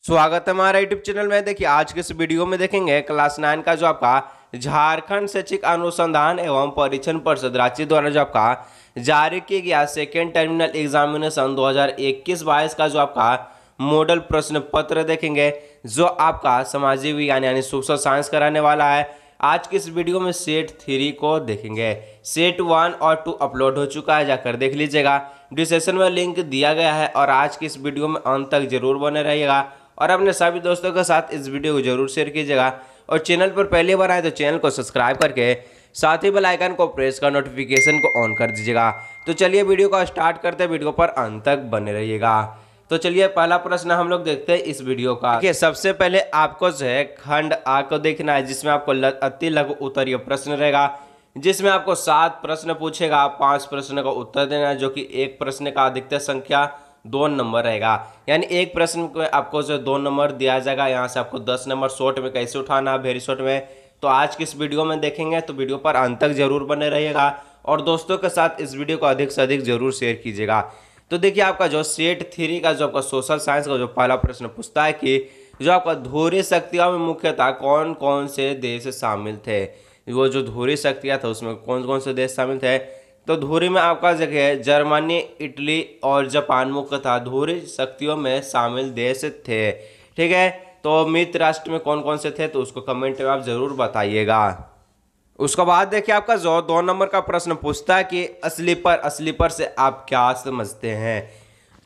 स्वागत है हमारा यूट्यूब चैनल में। देखिए आज के इस वीडियो में देखेंगे क्लास 9 का जो आपका झारखंड शैक्षिक अनुसंधान एवं परीक्षण परिषद रांची द्वारा जो आपका जारी किया गया सेकेंड टर्मिनल एग्जामिनेशन 2021-22 का जो आपका मॉडल प्रश्न पत्र देखेंगे, जो आपका सामाजिक विज्ञान यानी सोशल साइंस कराने वाला है। आज की इस वीडियो में सेट 3 को देखेंगे। सेट 1 और 2 अपलोड हो चुका है, जाकर देख लीजिएगा। डिस्क्रिप्शन में लिंक दिया गया है और आज की इस वीडियो में अंत तक जरूर बने रहिएगा और अपने सभी दोस्तों के साथ इस वीडियो को जरूर शेयर कीजिएगा। और चैनल पर पहली बार आए तो चैनल को सब्सक्राइब करके साथ ही बेल आइकन को प्रेस कर नोटिफिकेशन को ऑन कर दीजिएगा। तो चलिए वीडियो को स्टार्ट करते हैं, वीडियो पर अंत तक बने रहिएगा। तो चलिए पहला प्रश्न हम लोग देखते हैं इस वीडियो का। देखिए सबसे पहले आपको जो है खंड आ को देखना है, जिसमें आपको अति लघु उत्तरीय प्रश्न रहेगा, जिसमें आपको 7 प्रश्न पूछेगा, 5 प्रश्न का उत्तर देना है, जो कि एक प्रश्न का अधिकतम संख्या 2 नंबर रहेगा। यानी एक प्रश्न को आपको जो 2 नंबर दिया जाएगा, यहाँ से आपको 10 नंबर शॉर्ट में कैसे उठाना है, वेरी शॉर्ट में, तो आज की इस वीडियो में देखेंगे। तो वीडियो पर अंत तक जरूर बने रहिएगा और दोस्तों के साथ इस वीडियो को अधिक से अधिक जरूर शेयर कीजिएगा। तो देखिए आपका जो सेट 3 का जो आपका सोशल साइंस का जो पहला प्रश्न पूछता है कि जो आपका ध्रुवीय शक्तियों में मुख्यतः कौन कौन से देश शामिल थे। वो जो ध्रुवीय शक्तियाँ था उसमें कौन कौन से देश शामिल थे, तो ध्रुवीय में आपका जगह जर्मनी, इटली और जापान मुख्यतः ध्रुवीय शक्तियों में शामिल देश थे। ठीक है, तो मित्र राष्ट्र में कौन कौन से थे, तो उसको कमेंट में आप जरूर बताइएगा। उसके बाद देखिए आपका जो 2 नंबर का प्रश्न पूछता है कि स्लीपर से आप क्या समझते हैं।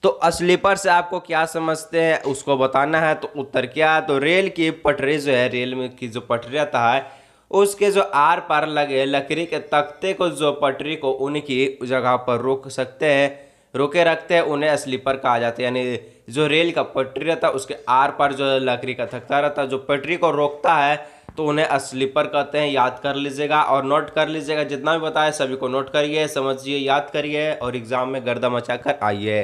तो स्लीपर से आपको क्या समझते हैं उसको बताना है। तो उत्तर क्या है, तो रेल की पटरी जो है, रेल में की जो पटरी आता है उसके जो आर पार लगे लकड़ी के तख्ते को, जो पटरी को उनकी जगह पर रोक सकते हैं, रोके रखते हैं, उन्हें स्लीपर कहा जाता है। यानी जो रेल का पटरी रहता है उसके आर पार जो लकड़ी का तख्ता रहता है जो पटरी को रोकता है, तो उन्हें स्लीपर कहते हैं। याद कर लीजिएगा और नोट कर लीजिएगा, जितना भी बताया सभी को नोट करिए, समझिए, याद करिए और एग्जाम में गर्दा मचा कर आइए।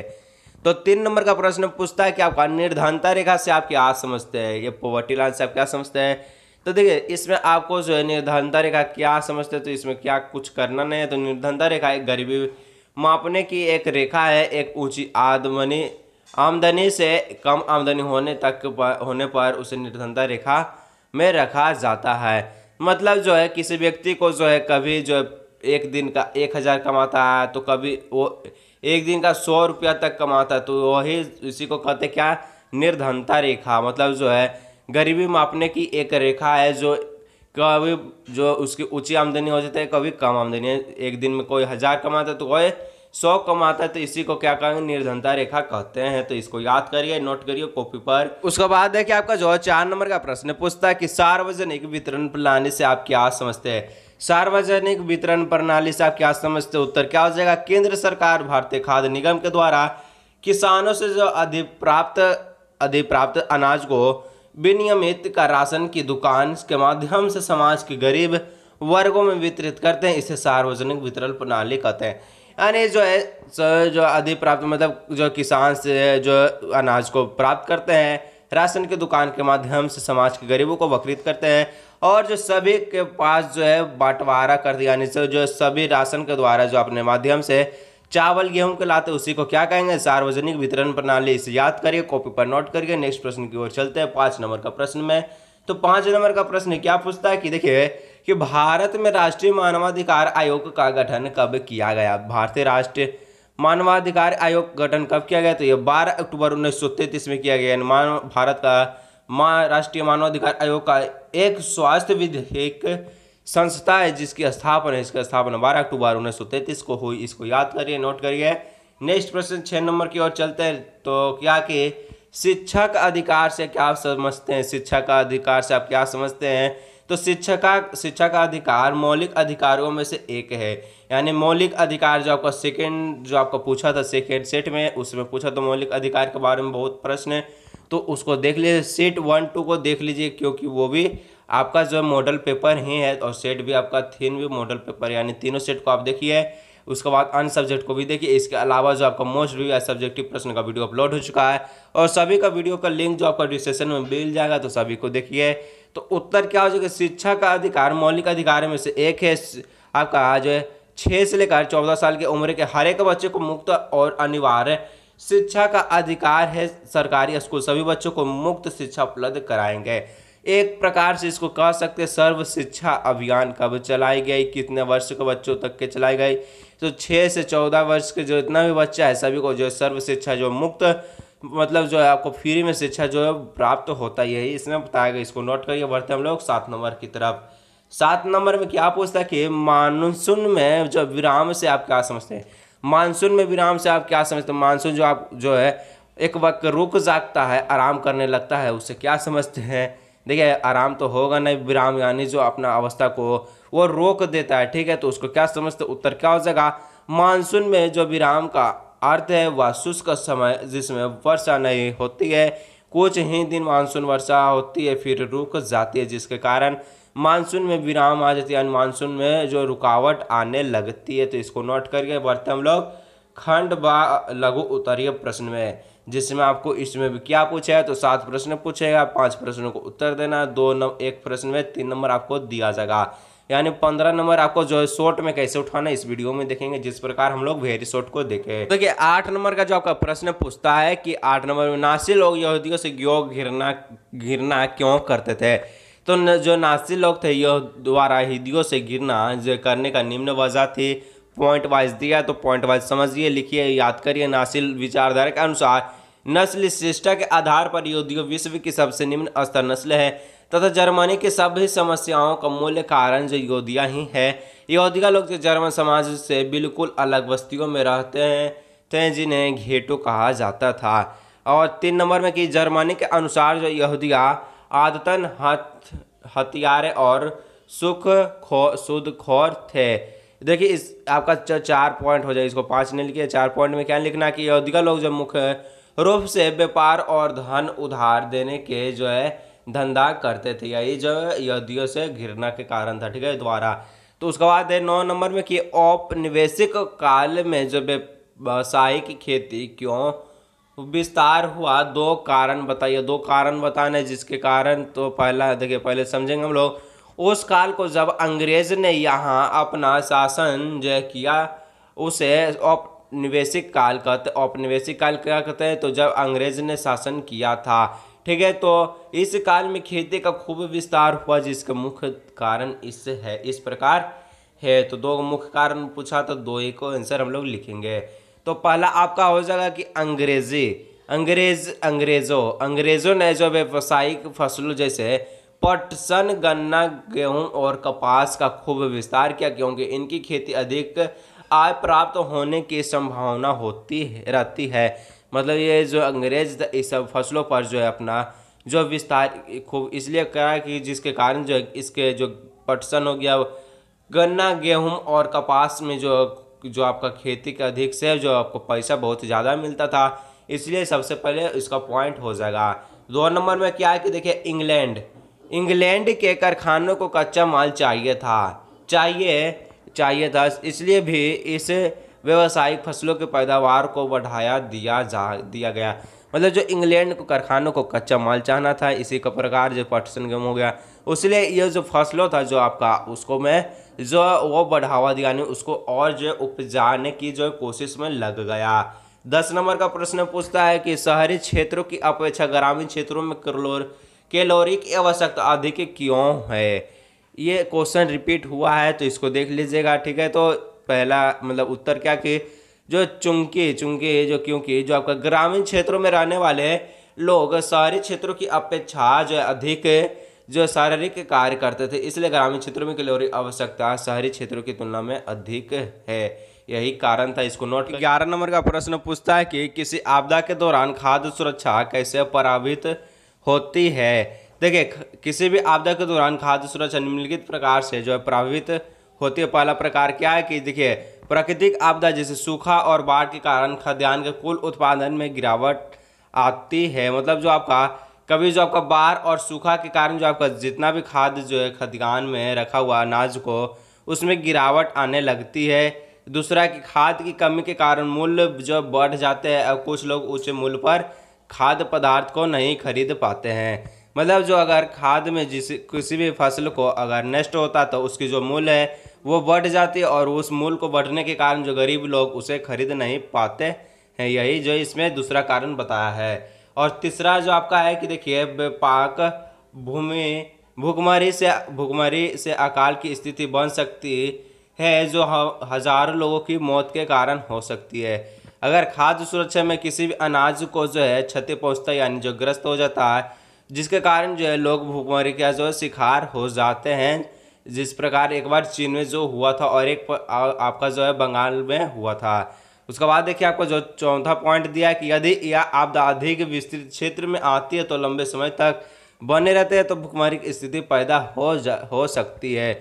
तो 3 नंबर का प्रश्न पूछता है कि आपका निर्धनता रेखा से आप क्या समझते हैं, ये पॉवर्टी लाइन से आप क्या समझते हैं। तो देखिए इसमें आपको जो है निर्धनता रेखा क्या समझते हैं, तो इसमें क्या कुछ करना नहीं है। तो निर्धनता रेखा एक गरीबी मापने की एक रेखा है, एक ऊंची आमदनी से कम आमदनी होने पर उसे निर्धनता रेखा में रखा जाता है। मतलब जो है किसी व्यक्ति को जो है कभी जो एक दिन का 1000 कमाता है, तो कभी वो एक दिन का 100 रुपया तक कमाता है, तो वही इसी को कहते हैं क्या, निर्धनता रेखा। मतलब जो है गरीबी मापने की एक रेखा है, जो कभी जो उसकी ऊंची आमदनी हो जाती है, कभी कम आमदनी है। एक दिन में कोई 1000 कमाता है तो कोई 100 कमाता है, तो इसी को क्या कहेंगे, निर्धनता रेखा कहते हैं। तो इसको याद करिए, नोट करिए कॉपी पर। उसके बाद देखिए आपका जो 4 नंबर का प्रश्न पूछता है कि सार्वजनिक वितरण प्रणाली से आप क्या समझते हैं। सार्वजनिक वितरण प्रणाली से आप क्या समझते हैं, उत्तर क्या हो जाएगा, केंद्र सरकार भारतीय खाद्य निगम के द्वारा किसानों से जो अधिप्राप्त अनाज को विनियमित का राशन की दुकान के माध्यम से समाज के गरीब वर्गों में वितरित करते हैं, इसे सार्वजनिक वितरण प्रणाली कहते हैं। यानी जो है जो अधिप्राप्त मतलब जो किसान से जो अनाज को प्राप्त करते हैं राशन की दुकान के माध्यम से समाज के गरीबों को वितरित करते हैं, और जो सभी के पास जो है बंटवारा करते, यानी जो सभी राशन के द्वारा जो अपने माध्यम से चावल गेहूं के लाते, उसी को क्या कहेंगे, सार्वजनिक वितरण प्रणाली। इसे याद करिए, कॉपी पर नोट करिए। नेक्स्ट प्रश्न की ओर चलते हैं 5 नंबर का प्रश्न में। तो 5 नंबर का प्रश्न क्या पूछता है कि देखिए कि भारत में राष्ट्रीय मानवाधिकार आयोग का गठन कब किया गया। भारतीय राष्ट्रीय मानवाधिकार आयोग गठन कब किया गया, तो ये 12 अक्टूबर 1933 में किया गया। भारत का राष्ट्रीय मानवाधिकार आयोग का एक स्वास्थ्य विधिक संस्था है जिसकी स्थापना इसका स्थापना 12 अक्टूबर 1933 को हुई। इसको याद करिए, नोट करिए। नेक्स्ट प्रश्न 6 नंबर की ओर चलते हैं। तो क्या कि शिक्षा का अधिकार से क्या समझते हैं, शिक्षा का अधिकार से आप क्या समझते हैं। तो शिक्षा का अधिकार मौलिक अधिकारों में से एक है। यानी मौलिक अधिकार जो आपका सेकेंड जो आपका पूछा था सेकेंड सेट में, उसमें पूछा तो मौलिक अधिकार के बारे में बहुत प्रश्न है, तो उसको देख लीजिए। सेट 1, 2 को देख लीजिए, क्योंकि वो भी आपका जो मॉडल पेपर ही है, और सेट भी आपका 3 भी मॉडल पेपर, यानी तीनों सेट को आप देखिए। उसके बाद अन्य सब्जेक्ट को भी देखिए। इसके अलावा जो आपका मोस्ट रिव्यू सब्जेक्टिव प्रश्न का वीडियो अपलोड हो चुका है, और सभी का वीडियो का लिंक जो आपका डिस्क्रिप्शन में मिल जाएगा, तो सभी को देखिए। तो उत्तर क्या हो जाएगा, शिक्षा का अधिकार मौलिक अधिकार में से एक है। आपका जो है 6 से लेकर 14 साल की उम्र के हर एक बच्चे को मुक्त और अनिवार्य शिक्षा का अधिकार है, सरकारी स्कूल सभी बच्चों को मुफ्त शिक्षा उपलब्ध कराएंगे। एक प्रकार से इसको कह सकते हैं सर्व शिक्षा अभियान कब चलाई गई, कितने वर्ष के बच्चों तक के चलाई गई, तो 6 से 14 वर्ष के जो इतना भी बच्चा है सभी को जो सर्व शिक्षा जो मुफ्त मतलब जो है आपको फ्री में शिक्षा जो है प्राप्त होता ही है, इसमें बताया गया। इसको नोट करिए। बढ़ते हम लोग 7 नंबर की तरफ। 7 नंबर में क्या पूछता है कि मानसून में जो विराम से आप क्या समझते हैं। मानसून में विराम से आप क्या समझते हैं। मानसून जो आप जो है एक वक्त रुक जागता है, आराम करने लगता है, उससे क्या समझते हैं। देखिए आराम तो होगा नहीं, विराम यानी जो अपना अवस्था को वो रोक देता है, ठीक है, तो उसको क्या समझते। उत्तर क्या हो जाएगा, मानसून में जो विराम का अर्थ है वह शुष्क समय जिसमें वर्षा नहीं होती है, कुछ ही दिन मानसून वर्षा होती है फिर रुक जाती है, जिसके कारण मानसून में विराम आ जाती है, यानी मानसून में जो रुकावट आने लगती है। तो इसको नोट करके बढ़ते हम लोग खंड व लघु उत्तरीय प्रश्न में, जिसमें आपको इसमें भी क्या पूछा है, तो 7 प्रश्न पूछेगा, 5 प्रश्नों को उत्तर देना, 1 प्रश्न में 3 नंबर आपको दिया जाएगा, यानी 15 नंबर आपको जो है शॉर्ट में कैसे उठाना इस वीडियो में देखेंगे, जिस प्रकार हम लोग वेरी शॉर्ट को देखें। देखिए 8 नंबर का जो आपका प्रश्न पूछता है कि 8 नंबर में नासी लोग यहूदियों से घृणा क्यों करते थे। तो जो नासी लोग थे यह द्वारा यहूदियों से घृणा जो करने का निम्न वजह थी। पॉइंट वाइज दिया तो पॉइंट वाइज समझिए, लिखिए, याद करिए। नासी विचारधारा के अनुसार नस्ल श्रेष्ठता के आधार पर यहूदियों विश्व की सबसे निम्न स्तर नस्ल है तथा जर्मनी की सभी समस्याओं का मूल कारण जो यहूदिया ही है। यहूदिया लोग जो जर्मन समाज से बिल्कुल अलग बस्तियों में रहते थे जिन्हें घेटो कहा जाता था। और 3 नंबर में कि जर्मनी के अनुसार जो यहूदिया आदतन हथियारे और सुद खोर थे। देखिए इस आपका 4 पॉइंट हो जाए, इसको 5 ने लिखिए। 4 पॉइंट में क्या लिखना कि यहूदिया लोग जो मुख्य रूप से व्यापार और धन उधार देने के जो है धंधा करते थे, यही जो यहूदियों से घृणा के कारण था, ठीक है, द्वारा। तो उसके बाद है 9 नंबर में कि औपनिवेशिक काल में जो व्यावसायिक खेती क्यों विस्तार हुआ, 2 कारण बताइए। 2 कारण बताने जिसके कारण, तो पहला देखिए पहले समझेंगे हम लोग उस काल को जब अंग्रेज ने यहाँ अपना शासन जो किया उसे औपनिवेशिक काल कहते। औपनिवेशिक काल क्या कहते हैं, तो जब अंग्रेज ने शासन किया था, ठीक है। तो इस काल में खेती का खूब विस्तार हुआ जिसका मुख्य कारण इससे है, इस प्रकार है। तो 2 मुख्य कारण पूछा तो 2 ही को आंसर हम लोग लिखेंगे। तो पहला आपका हो जाएगा कि अंग्रेजों ने जो व्यावसायिक फसलों जैसे पटसन, गन्ना, गेहूं और कपास का खूब विस्तार किया, क्योंकि इनकी खेती अधिक आय प्राप्त होने की संभावना रहती है। मतलब ये जो अंग्रेज इस सब फसलों पर जो है अपना जो विस्तार खूब इसलिए करा कि जिसके कारण जो इसके जो पटसन हो गया, गन्ना, गेहूं और कपास में जो आपका खेती के अधिक से जो आपको पैसा बहुत ज़्यादा मिलता था, इसलिए सबसे पहले इसका पॉइंट हो जाएगा। 2 नंबर में क्या है कि देखिए इंग्लैंड के कारखानों को कच्चा माल चाहिए था, इसलिए भी इस व्यावसायिक फसलों की पैदावार को बढ़ाया दिया गया। मतलब जो इंग्लैंड को कारखानों को कच्चा माल चाहना था, इसी का प्रकार जो पटसन गेहूं हो गया, उसलिए ये जो फसलों था जो आपका उसको मैं जो वो बढ़ावा दिया, नहीं उसको और जो उपजाने की जो कोशिश में लग गया। 10 नंबर का प्रश्न पूछता है कि शहरी क्षेत्रों की अपेक्षा ग्रामीण क्षेत्रों में कैलोरी की आवश्यकता अधिक क्यों है। ये क्वेश्चन रिपीट हुआ है तो इसको देख लीजिएगा, ठीक है। तो पहला मतलब उत्तर क्या कि जो क्योंकि जो आपका ग्रामीण क्षेत्रों में रहने वाले लोग शहरी क्षेत्रों की अपेक्षा जो अधिक जो शारीरिक कार्य करते थे, इसलिए ग्रामीण क्षेत्रों में कैलोरी आवश्यकता शहरी क्षेत्रों की तुलना में अधिक है, यही कारण था। इसको नोट। 11 नंबर का प्रश्न पूछता है कि किसी आपदा के दौरान खाद्य सुरक्षा कैसे प्रभावित होती है। देखिए किसी भी आपदा के दौरान खाद्य सुरक्षा निम्नलिखित प्रकार से जो है प्रभावित होती है। पहला प्रकार क्या है कि देखिए प्राकृतिक आपदा जैसे सूखा और बाढ़ के कारण खाद्यान्न के कुल उत्पादन में गिरावट आती है। मतलब जो आपका कभी जो आपका बाढ़ और सूखा के कारण जो आपका जितना भी खाद्य जो है खाद्यान्न में रखा हुआ अनाज को उसमें गिरावट आने लगती है। दूसरा कि खाद की कमी के कारण मूल्य जो बढ़ जाते हैं और कुछ लोग ऊंचे मूल्य पर खाद्य पदार्थ को नहीं खरीद पाते हैं। मतलब जो अगर खाद में किसी भी फसल को अगर नष्ट होता तो उसकी जो मूल्य है वो बढ़ जाती है और उस मूल्य को बढ़ने के कारण जो गरीब लोग उसे खरीद नहीं पाते हैं, यही जो इसमें दूसरा कारण बताया है। और तीसरा जो आपका है कि देखिए व्यापक भूमि भुखमरी से अकाल की स्थिति बन सकती है जो हजारों लोगों की मौत के कारण हो सकती है। अगर खाद्य सुरक्षा में किसी भी अनाज को जो है क्षति पहुंचता है यानी जो ग्रस्त हो जाता है, जिसके कारण जो है लोग भूखमरी का जो है शिकार हो जाते हैं, जिस प्रकार एक बार चीन में जो हुआ था और एक आपका जो है बंगाल में हुआ था। उसके बाद देखिए आपको जो चौथा पॉइंट दिया है कि यदि यह आपदा अधिक विस्तृत क्षेत्र में आती है तो लंबे समय तक बने रहते हैं तो भूखमरी की स्थिति पैदा हो सकती है।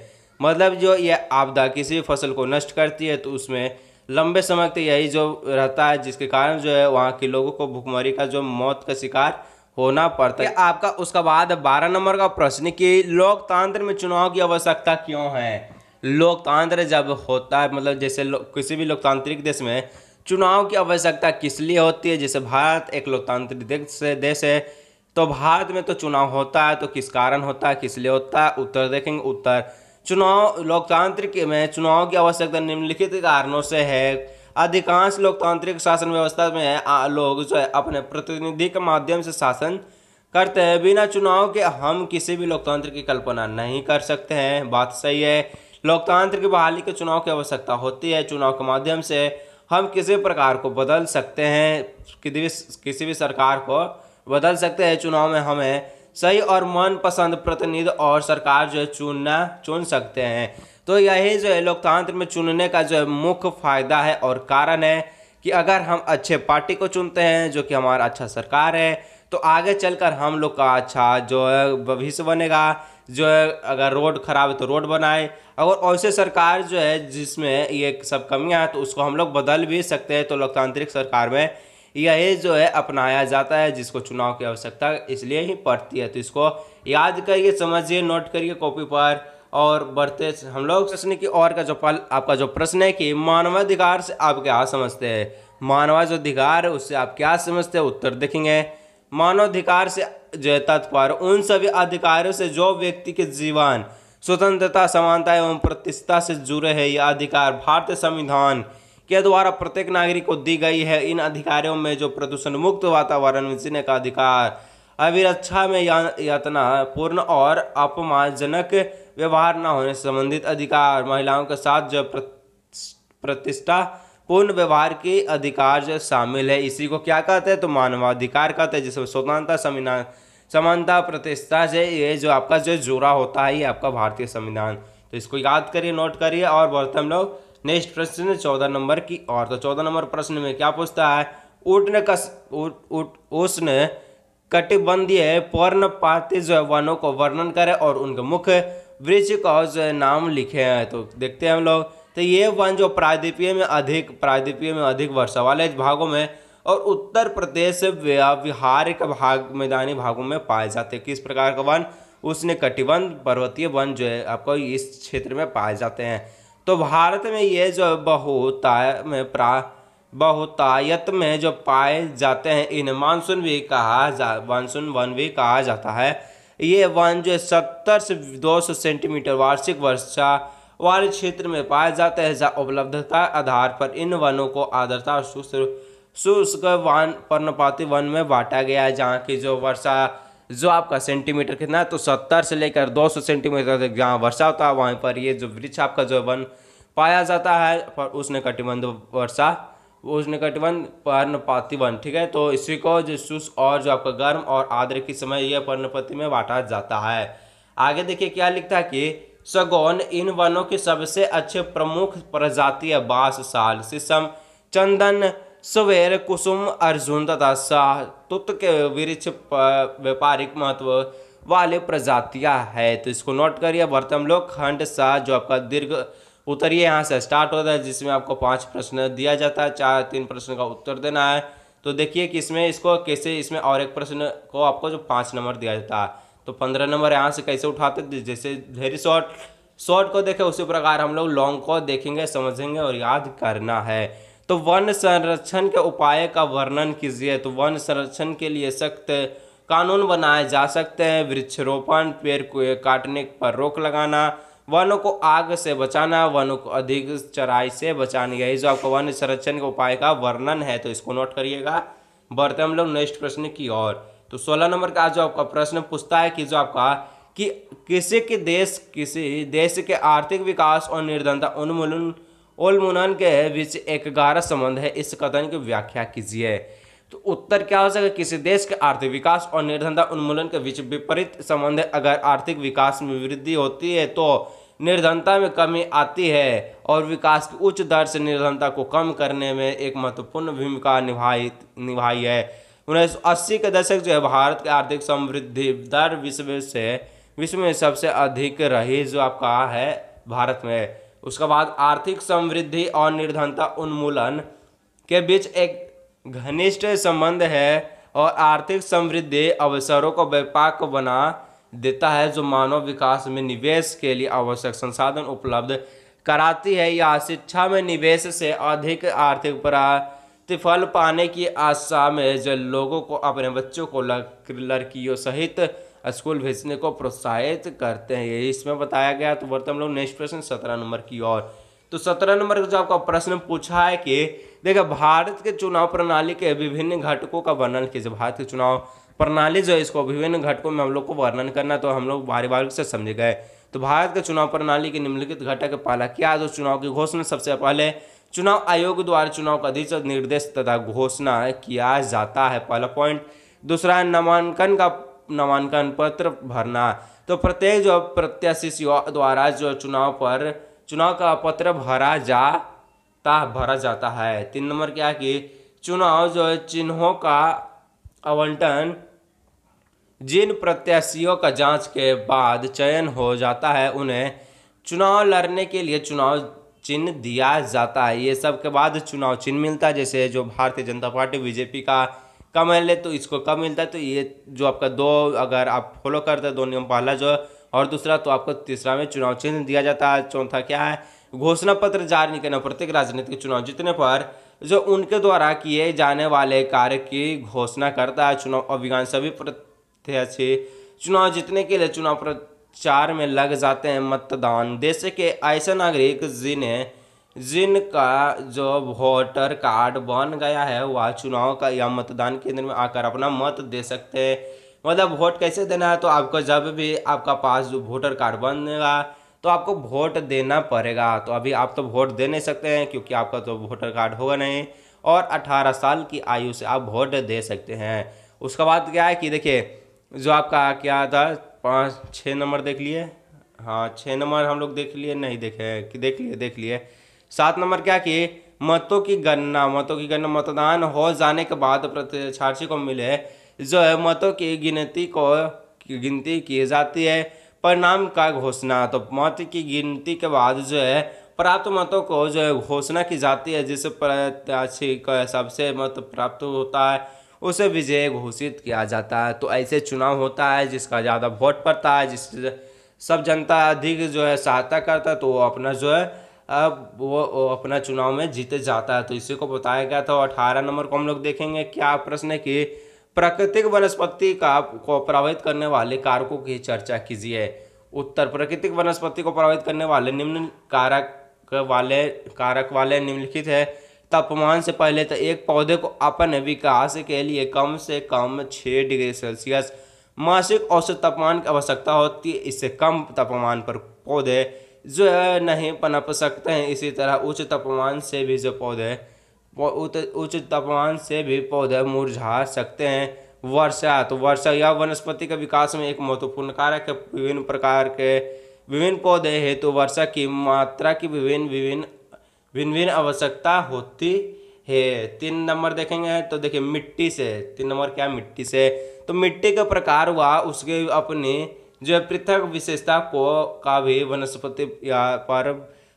मतलब जो यह आपदा किसी भी फसल को नष्ट करती है तो उसमें लंबे समय तक यही जो रहता है, जिसके कारण जो है वहाँ के लोगों को भूखमरी का जो मौत का शिकार होना पड़ता है। आपका उसका बाद 12 नंबर का प्रश्न कि लोकतंत्र में चुनाव की आवश्यकता क्यों है। लोकतंत्र जब होता है, मतलब जैसे किसी भी लोकतांत्रिक देश में चुनाव की आवश्यकता किस लिए होती है। जैसे भारत एक लोकतांत्रिक देश है, तो भारत में तो चुनाव होता है, तो किस कारण होता है, किस लिए होता है। उत्तर देखेंगे, उत्तर चुनाव लोकतांत्रिक में चुनाव की आवश्यकता निम्नलिखित कारणों से है। अधिकांश लोकतांत्रिक शासन व्यवस्था में लोग जो है अपने प्रतिनिधि के माध्यम से शासन करते हैं। बिना चुनाव के हम किसी भी लोकतंत्र की कल्पना नहीं कर सकते हैं। बात सही है। लोकतंत्र की बहाली के चुनाव की आवश्यकता होती है। चुनाव के माध्यम से हम किसी प्रकार को बदल सकते हैं, किसी भी सरकार को बदल सकते हैं। चुनाव में हमें सही और मनपसंद प्रतिनिधि और सरकार जो है चुन सकते हैं। तो यही जो है लोकतंत्र में चुनने का जो है मुख्य फायदा है और कारण है कि अगर हम अच्छे पार्टी को चुनते हैं जो कि हमारा अच्छा सरकार है, तो आगे चलकर हम लोग का अच्छा जो है भविष्य बनेगा। जो है अगर रोड खराब है तो रोड बनाए, अगर ऐसे सरकार जो है जिसमें ये सब कमियां हैं तो उसको हम लोग बदल भी सकते हैं। तो लोकतांत्रिक सरकार में यही जो है अपनाया जाता है, जिसको चुनाव की आवश्यकता इसलिए ही पड़ती है। तो इसको याद करिए, समझिए, नोट करिए कॉपी पर। और बढ़ते हम लोग प्रश्न की और का जो आपका जो प्रश्न है कि मानवाधिकार से आप क्या समझते हैं। मानवाधिकार है उससे आप क्या समझते हैं। उत्तर देखेंगे। मानवाधिकार से जो है तात्पर्य उन सभी अधिकारों से जो व्यक्ति के जीवन, स्वतंत्रता, समानता एवं प्रतिष्ठा से जुड़े हैं। यह अधिकार भारतीय संविधान के द्वारा प्रत्येक नागरिक को दी गई है। इन अधिकारों में जो प्रदूषण मुक्त वातावरण में जीने का अधिकार, अभिरक्षा में यातना पूर्ण और अपमानजनक व्यवहार न होने से संबंधित अधिकार, महिलाओं के साथ जो प्रतिष्ठा पूर्ण व्यवहार के अधिकार जो शामिल है, इसी को क्या कहते हैं तो मानवाधिकार कहते हैं। जिसमें स्वतंत्रता, समानता, प्रतिष्ठा से ये जो आपका जो जुड़ा होता है ये आपका भारतीय संविधान। तो इसको याद करिए, नोट करिए। और बढ़ते हम लोग नेक्स्ट प्रश्न 14 नंबर की और। तो 14 नंबर प्रश्न में क्या पूछता है, उष्ण कटिबंधीय पर्णपाती जो है वनों को वर्णन करें और उनके मुख्य वृक्ष का जो है नाम लिखे हैं। तो देखते हैं हम लोग। तो ये वन जो प्रायद्वीपीय में अधिक वर्षा वाले भागों में और उत्तर प्रदेश से व्यावहारिक मैदानी भागों में पाए जाते हैं। किस प्रकार का वन, उष्ण कटिबंध पर्वतीय वन जो है आपको इस क्षेत्र में पाए जाते हैं। तो भारत में ये जो बहुतायत में जो पाए जाते हैं, इन्हें मानसून वन भी कहा जाता है। ये वन जो 70 से 200 सेंटीमीटर वार्षिक वर्षा वाले क्षेत्र में पाए जाते हैं, जहाँ उपलब्धता आधार पर इन वनों को आर्द्रता और शुष्क वन पर्णपाती वन में बांटा गया है। जहाँ की जो वर्षा जो आपका सेंटीमीटर कितना है तो 70 से लेकर 200 सेंटीमीटर तक जहाँ वर्षा होता है वहीं पर ये जो वृक्ष आपका जो वन पाया जाता है। पर उष्ण कटिबंध पर्णपाती वन, ठीक है। तो इसी को जो शुष्क और जो आपका गर्म और आर्द्र के समय यह पर्णपाती में बांटा जाता है। आगे देखिए क्या लिखता है कि सगौन इन वनों की सबसे अच्छे प्रमुख प्रजाति है बांस, साल, शीशम, चंदन, सवेर, कुसुम, अर्जुन तथा शाहतूत के वृक्ष व्यापारिक महत्व वाले प्रजातियां है। तो इसको नोट करिए। बढ़ते हम लोग खंड सा जो आपका दीर्घ उत्तरीय यहाँ से स्टार्ट होता है, जिसमें आपको 5 प्रश्न दिया जाता है, 3 प्रश्न का उत्तर देना है। तो देखिए कि इसमें इसको कैसे, इसमें और एक प्रश्न को आपको जो 5 नंबर दिया जाता है तो 15 नंबर यहाँ से कैसे उठाते। जैसे वेरी शॉर्ट को देखें उसी प्रकार हम लोग लॉन्ग को देखेंगे, समझेंगे और याद करना है। तो वन संरक्षण के उपाय का वर्णन कीजिए। तो वन संरक्षण के लिए सख्त कानून बनाए जा सकते हैं। वृक्षारोपण, पेड़ को काटने पर रोक लगाना, वनों को आग से बचाना, वनों को अधिक चराई से बचाना, यही जो आपका वन संरक्षण के उपाय का वर्णन है, तो इसको नोट करिएगा। बढ़ते हम लोग नेक्स्ट प्रश्न की ओर। तो 16 नंबर का जो आपका प्रश्न पूछता है कि जो आपका कि किसी देश के आर्थिक विकास और निर्धनता उन्मूलन के बीच एक गहरा संबंध है, इस कथन की व्याख्या कीजिए। तो उत्तर क्या हो सकता है? किसी देश के आर्थिक विकास और निर्धनता उन्मूलन के बीच विपरीत संबंध है। अगर आर्थिक विकास में वृद्धि होती है तो निर्धनता में कमी आती है, और विकास की उच्च दर से निर्धनता को कम करने में एक महत्वपूर्ण भूमिका निभाई है। 1980 के दशक जो है भारत की आर्थिक समृद्धि दर विश्व में सबसे अधिक रही, जो आपका है भारत में। उसके बाद आर्थिक समृद्धि और निर्धनता उन्मूलन के बीच एक घनिष्ठ संबंध है, और आर्थिक समृद्धि अवसरों को व्यापक बना देता है, जो मानव विकास में निवेश के लिए आवश्यक संसाधन उपलब्ध कराती है, या शिक्षा में निवेश से अधिक आर्थिक प्रतिफल पाने की आशा में जो लोगों को अपने बच्चों को लड़कियों सहित स्कूल भेजने को प्रोत्साहित करते हैं, यही इसमें बताया गया। तो बढ़ते हम लोग नेक्स्ट प्रश्न 17 नंबर की ओर। तो 17 नंबर का जो आपका प्रश्न पूछा है कि देखिए भारत के चुनाव प्रणाली के विभिन्न घटकों का वर्णन कीजिए। भारत के चुनाव प्रणाली जो है इसको विभिन्न घटकों में हम लोग को वर्णन करना, तो हम लोग बारी बारी से समझ गए। तो भारत के चुनाव प्रणाली के निम्नलिखित घटक पहला क्या है? जो चुनाव की घोषणा सबसे पहले चुनाव आयोग द्वारा चुनाव का अधिसूचित निर्देश तथा घोषणा किया जाता है, पहला पॉइंट। दूसरा है नामांकन पत्र भरना। तो प्रत्येक जो प्रत्याशी द्वारा जो चुनाव का पत्र भरा जाता है। 3 नंबर क्या है कि चुनाव जो है चिन्हों का आवंटन, जिन प्रत्याशियों का जांच के बाद चयन हो जाता है उन्हें चुनाव लड़ने के लिए चुनाव चिन्ह दिया जाता है। ये सब के बाद चुनाव चिन्ह मिलता है, जैसे जो भारतीय जनता पार्टी बीजेपी का कम ले तो इसको कम मिलता है। तो ये जो आपका दो अगर आप फॉलो करते हैं, दो नियम, पहला जो और दूसरा, तो आपको तीसरा में चुनाव चिन्ह दिया जाता है। चौथा क्या है? घोषणा पत्र जारी नहीं करना। प्रत्येक राजनीतिक चुनाव जीतने पर जो उनके द्वारा किए जाने वाले कार्य की घोषणा करता है। चुनाव अभियान सभी प्रत्याशी चुनाव जीतने के लिए चुनाव प्रचार में लग जाते हैं। मतदान देश के ऐसे नागरिक जिनका जो वोटर कार्ड बन गया है वह चुनाव का या मतदान केंद्र में आकर अपना मत दे सकते हैं। मतलब वोट कैसे देना है? तो आपको जब भी आपका पास जो वोटर कार्ड बनेगा तो आपको वोट देना पड़ेगा। तो अभी आप तो वोट दे नहीं सकते हैं क्योंकि आपका तो वोटर कार्ड होगा नहीं, और 18 साल की आयु से आप वोट दे सकते हैं। उसके बाद क्या है कि देखिए जो आपका क्या था 5-6 नंबर देख लिए, हाँ 6 नंबर हम लोग देख लिए, नहीं देखे कि देख लिए। 7 नंबर क्या कि मतों की गणना मतदान हो जाने के बाद प्रत्याशी को मिले जो है मतों की गिनती की जाती है। परिणाम का घोषणा, तो मत की गिनती के बाद जो है प्राप्त मतों को जो है घोषणा की जाती है, जिस प्रत्याशी का सबसे मत प्राप्त होता है उसे विजय घोषित किया जाता है। तो ऐसे चुनाव होता है जिसका ज़्यादा वोट पड़ता है, जिससे सब जनता अधिक जो है सहायता करता है, तो वो अपना जो है अब वो अपना चुनाव में जीते जाता है। तो इसी को बताया गया था। 18 नंबर को हम लोग देखेंगे क्या प्रश्न है कि प्राकृतिक वनस्पति को प्रभावित करने वाले कारकों की चर्चा कीजिए। उत्तर प्राकृतिक वनस्पति को प्रभावित करने वाले निम्न कारक वाले निम्नलिखित है। तापमान से पहले तो एक पौधे को अपने विकास के लिए कम से कम 6 डिग्री सेल्सियस मासिक औसत तापमान की आवश्यकता होती है। इससे कम तापमान पर पौधे जो है नहीं पनप सकते हैं। इसी तरह उच्च तापमान से भी पौधे मुरझा सकते हैं। वर्षा, तो वर्षा या वनस्पति के विकास में एक महत्वपूर्ण कारक है। विभिन्न पौधे हेतु तो वर्षा की मात्रा की भिन्न आवश्यकता होती है। 3 नंबर देखेंगे तो देखिए मिट्टी से, 3 नंबर क्या? मिट्टी से। तो मिट्टी का प्रकार हुआ उसके अपनी जो पृथक विशेषता का भी वनस्पति पर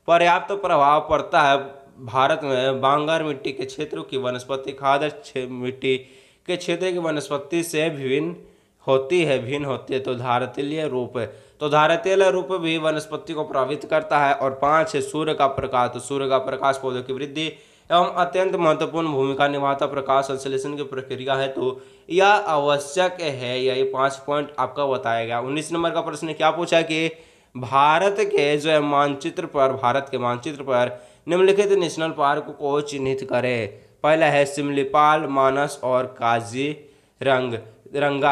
पर्याप्त प्रभाव पड़ता है। भारत में बांगर मिट्टी के क्षेत्रों की वनस्पति खादर मिट्टी के क्षेत्र की वनस्पति से भिन्न होती है। तो धारतीय रूप भी वनस्पति को प्रभावित करता है। और 5 है सूर्य का प्रकाश। तो सूर्य का प्रकाश पौधों की वृद्धि एवं अत्यंत महत्वपूर्ण भूमिका निभाता प्रकाश संश्लेषण की प्रक्रिया है। तो यह आवश्यक है। यही 5 पॉइंट आपका बताया गया। 19 नंबर का प्रश्न क्या पूछा कि भारत के जो है मानचित्र पर, भारत के मानचित्र पर निम्नलिखित नेशनल पार्क को चिन्हित करें। पहला है सिमलीपाल, मानस और काजीरंगा।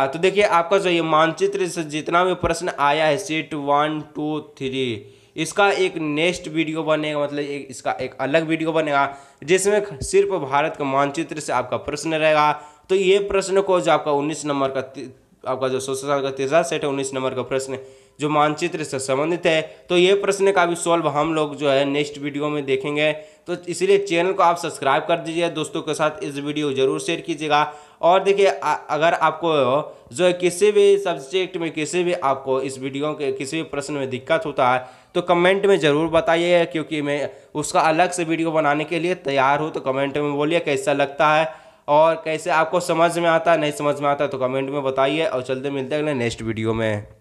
तो देखिए आपका जो ये मानचित्र से जितना भी प्रश्न आया है सीट 1, 2, 3, इसका एक नेक्स्ट वीडियो बनेगा, मतलब इसका एक अलग वीडियो बनेगा जिसमें सिर्फ भारत के मानचित्र से आपका प्रश्न रहेगा। तो ये प्रश्न को जो आपका 19 नंबर का आपका जो सोशल साइंस का तीसरा सेट है 19 नंबर का प्रश्न जो मानचित्र से संबंधित है, तो ये प्रश्न का भी सॉल्व हम लोग जो है नेक्स्ट वीडियो में देखेंगे। तो इसलिए चैनल को आप सब्सक्राइब कर दीजिए, दोस्तों के साथ इस वीडियो जरूर शेयर कीजिएगा। और देखिए अगर आपको जो है किसी भी सब्जेक्ट में किसी भी आपको इस वीडियो के किसी भी प्रश्न में दिक्कत होता है तो कमेंट में ज़रूर बताइए, क्योंकि मैं उसका अलग से वीडियो बनाने के लिए तैयार हूँ। तो कमेंट में बोलिए कैसा लगता है और कैसे आपको समझ में आता है, नहीं समझ में आता है तो कमेंट में बताइए। और चलते मिलते हैं अगले नेक्स्ट वीडियो में।